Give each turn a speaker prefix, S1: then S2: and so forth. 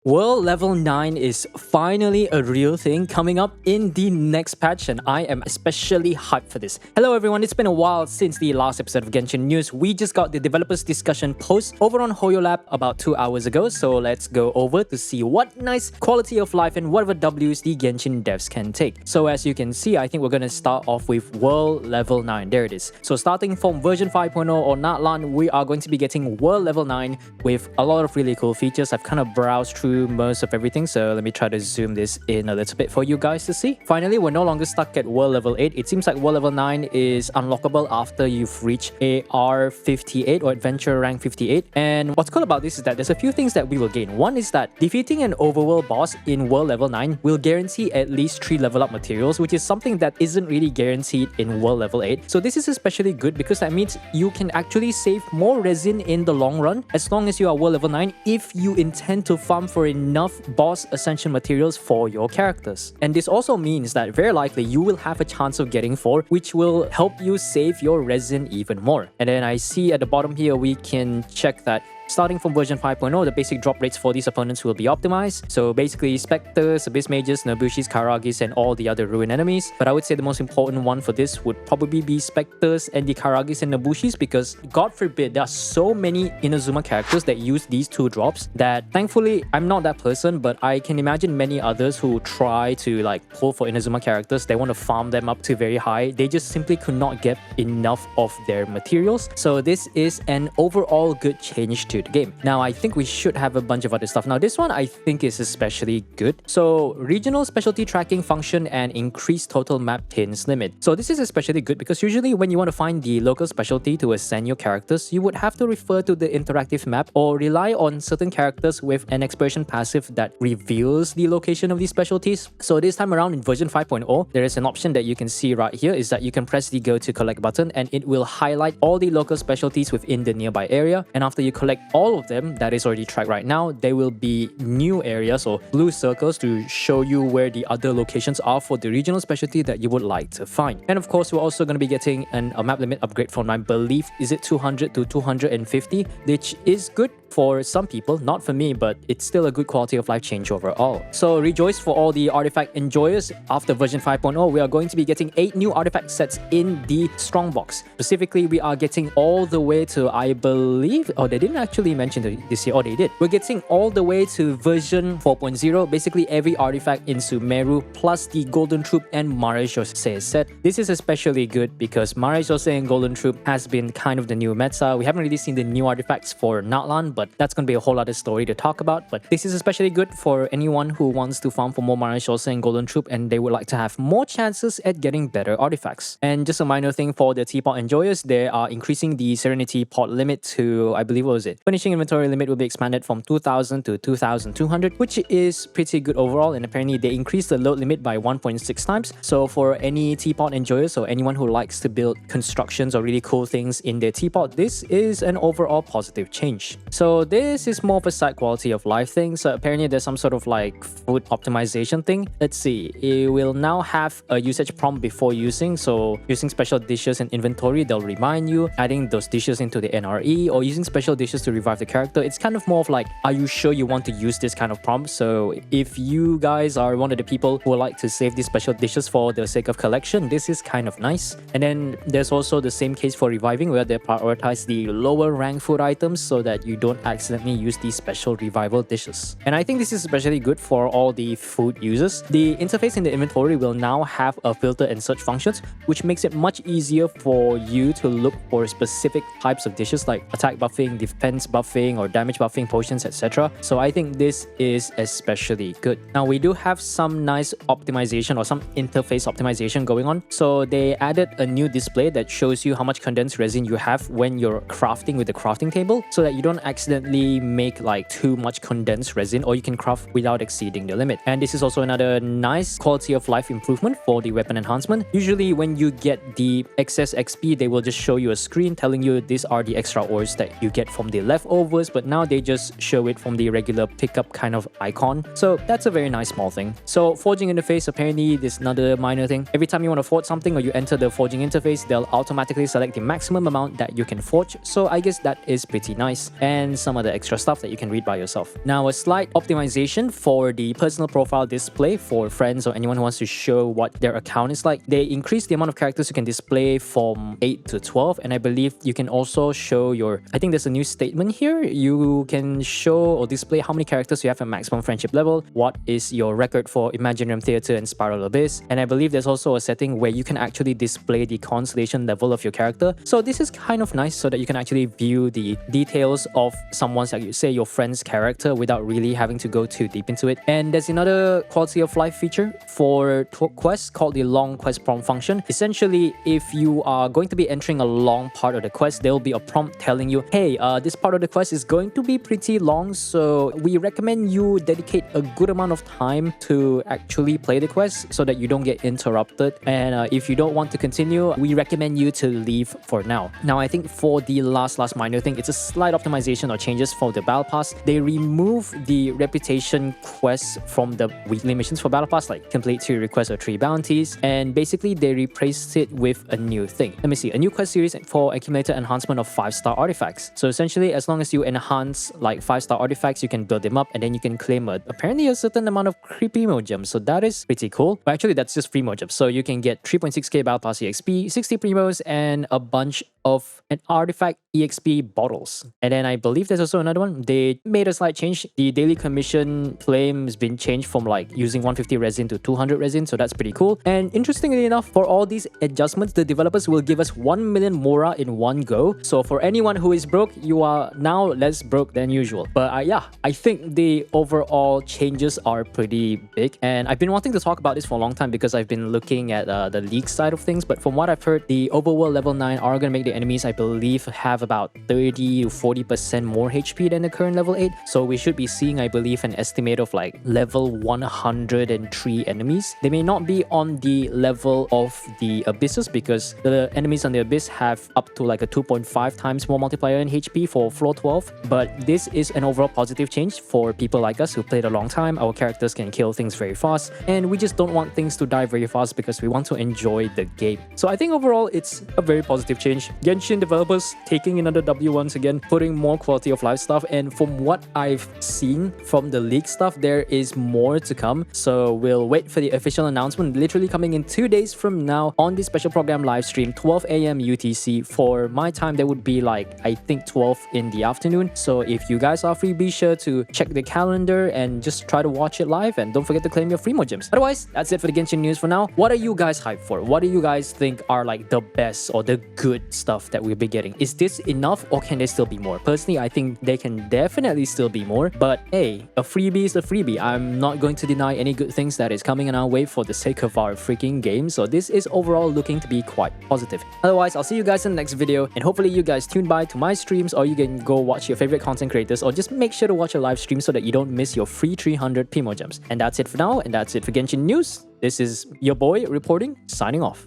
S1: World Level 9 is finally a real thing coming up in the next patch, and I am especially hyped for this. Hello everyone, it's been a while since the last episode of Genshin News. We just got the developers discussion post over on HoYo Lab about 2 hours ago, so let's go over to see what nice quality of life and whatever Ws the Genshin devs can take. So as you can see, I think we're going to start off with World Level 9. There it is. So starting from version 5.0 or Natlan, we are going to be getting World Level 9 with a lot of really cool features. I've kind of browsed through most of everything, so let me try to zoom this in a little bit for you guys to see. Finally, we're no longer stuck at World Level 8. It seems like World Level 9 is unlockable after you've reached AR 58 or Adventure Rank 58. And what's cool about this is that there's a few things that we will gain. One is that defeating an overworld boss in World Level 9 will guarantee at least 3 level up materials, which is something that isn't really guaranteed in World Level 8. So this is especially good because that means you can actually save more resin in the long run as long as you are World Level 9 if you intend to farm for enough boss ascension materials for your characters. And this also means that very likely you will have a chance of getting 4, which will help you save your resin even more. And then I see at the bottom here we can check that starting from version 5.0, the basic drop rates for these opponents will be optimized. So basically Spectres, Abyss Mages, Nobushis, Karagis, and all the other Ruin enemies. But I would say the most important one for this would probably be Spectres and the Karagis and Nobushis, because God forbid there are so many Inazuma characters that use these 2 drops that thankfully I'm not that person, but I can imagine many others who try to like pull for Inazuma characters. They want to farm them up to very high. They just simply could not get enough of their materials. So this is an overall good change to the game. Now I think we should have a bunch of other stuff. Now this one I think is especially good. So regional specialty tracking function and increased total map pins limit. So this is especially good because usually when you want to find the local specialty to ascend your characters, you would have to refer to the interactive map or rely on certain characters with an exploration passive that reveals the location of these specialties. So this time around in version 5.0, there is an option that you can see right here is that you can press the go to collect button and it will highlight all the local specialties within the nearby area. And after you collect all of them that is already tracked right now, there will be new areas or blue circles to show you where the other locations are for the regional specialty that you would like to find. And of course, we're also going to be getting a map limit upgrade from, I believe, is it 200 to 250, which is good for some people, not for me, but it's still a good quality of life change overall. So rejoice for all the artifact enjoyers. After version 5.0, we are going to be getting 8 new artifact sets in the Strongbox. Specifically, we are getting all the way to, I believe, oh, they didn't actually mention this here, oh, they did. We're getting all the way to version 4.0, basically every artifact in Sumeru, plus the Golden Troop and Marechaussee set. This is especially good because Marechaussee and Golden Troop has been kind of the new meta. We haven't really seen the new artifacts for Natlan, but that's going to be a whole other story to talk about. But this is especially good for anyone who wants to farm for more Marechaussee and Golden Troop and they would like to have more chances at getting better artifacts. And just a minor thing for the Teapot enjoyers, they are increasing the Serenity pot limit to, I believe, what was it? Finishing inventory limit will be expanded from 2000 to 2200, which is pretty good overall. And apparently they increased the load limit by 1.6 times. So for any Teapot enjoyers or anyone who likes to build constructions or really cool things in their Teapot, this is an overall positive change. So this is more of a side quality of life thing. So apparently there's some sort of like food optimization thing. Let's see, it will now have a usage prompt before using. So using special dishes in inventory, they'll remind you, adding those dishes into the NRE, or using special dishes to revive the character. It's kind of more of like, are you sure you want to use this kind of prompt? So if you guys are one of the people who like to save these special dishes for the sake of collection, this is kind of nice. And then there's also the same case for reviving, where they prioritize the lower rank food items so that you don't accidentally use these special revival dishes. And I think this is especially good for all the food users. The interface in the inventory will now have a filter and search functions, which makes it much easier for you to look for specific types of dishes like attack buffing, defense buffing, or damage buffing potions, etc. So I think this is especially good. Now we do have some nice optimization or some interface optimization going on. So they added a new display that shows you how much condensed resin you have when you're crafting with the crafting table, so that you don't accidentally make like too much condensed resin, or you can craft without exceeding the limit. And this is also another nice quality of life improvement for the weapon enhancement. Usually when you get the excess XP, they will just show you a screen telling you these are the extra ores that you get from the leftovers, but now they just show it from the regular pickup kind of icon. So that's a very nice small thing. So forging interface, apparently this is another minor thing. Every time you want to forge something or you enter the forging interface, they'll automatically select the maximum amount that you can forge. So I guess that is pretty nice. And some other extra stuff that you can read by yourself. Now, a slight optimization for the personal profile display for friends or anyone who wants to show what their account is like. They increase the amount of characters you can display from 8 to 12, and I believe you can also show your, I think there's a new statement here. You can show or display how many characters you have at maximum friendship level, what is your record for Imaginarium Theatre and Spiral Abyss, and I believe there's also a setting where you can actually display the constellation level of your character. So this is kind of nice so that you can actually view the details of someone's, like you say, your friend's character without really having to go too deep into it. And there's another quality of life feature for quests called the long quest prompt function. Essentially, if you are going to be entering a long part of the quest, there will be a prompt telling you, hey, this part of the quest is going to be pretty long, so we recommend you dedicate a good amount of time to actually play the quest so that you don't get interrupted. And if you don't want to continue, we recommend you to leave for now. Now, I think for the last minor thing, it's a slight optimization or changes for the Battle Pass. They remove the reputation quests from the weekly missions for Battle Pass, like complete 2 requests or 3 bounties, and basically they replaced it with a new thing. Let me see, a new quest series for accumulated enhancement of 5-star artifacts. So essentially, as long as you enhance like 5-star artifacts, you can build them up and then you can claim apparently a certain amount of Freemogems. So that is pretty cool. But actually, that's just Freemogems. So you can get 3.6k Battle Pass EXP, 60 Primos, and a bunch of an artifact EXP bottles. And then I believe there's also another one. They made a slight change. The daily commission flame has been changed from like using 150 resin to 200 resin, so that's pretty cool. And interestingly enough, for all these adjustments, the developers will give us 1 million Mora in one go. So for anyone who is broke, you are now less broke than usual. But yeah, I think the overall changes are pretty big, and I've been wanting to talk about this for a long time because I've been looking at the league side of things. But from what I've heard, the overworld level 9 are going to make the enemies, I believe, have about 30 to 40% more HP than the current level 8. So we should be seeing, I believe, an estimate of like level 103 enemies. They may not be on the level of the Abysses because the enemies on the Abyss have up to like a 2.5 times more multiplier in HP for floor 12. But this is an overall positive change for people like us who played a long time. Our characters can kill things very fast, and we just don't want things to die very fast because we want to enjoy the game. So I think overall it's a very positive change. Genshin developers taking another W once again, putting more quality of life stuff, and from what I've seen from the leak stuff, there is more to come. So we'll wait for the official announcement, literally coming in 2 days from now on the special program live stream, 12 a.m. UTC. For my time, that would be like, I think 12 in the afternoon. So if you guys are free, be sure to check the calendar and just try to watch it live, and don't forget to claim your Freemogems. Otherwise, that's it for the Genshin news for now. What are you guys hyped for? What do you guys think are like the best or the good stuff that we'll be getting? Is this enough, or can there still be more? Personally, I think there can definitely still be more, but hey, a freebie is a freebie. I'm not going to deny any good things that is coming in our way for the sake of our freaking game. So this is overall looking to be quite positive. Otherwise, I'll see you guys in the next video, and hopefully you guys tune by to my streams, or you can go watch your favorite content creators, or just make sure to watch a live stream so that you don't miss your free 300 Primogems. And that's it for now, and that's it for Genshin news. This is your boy reporting, signing off.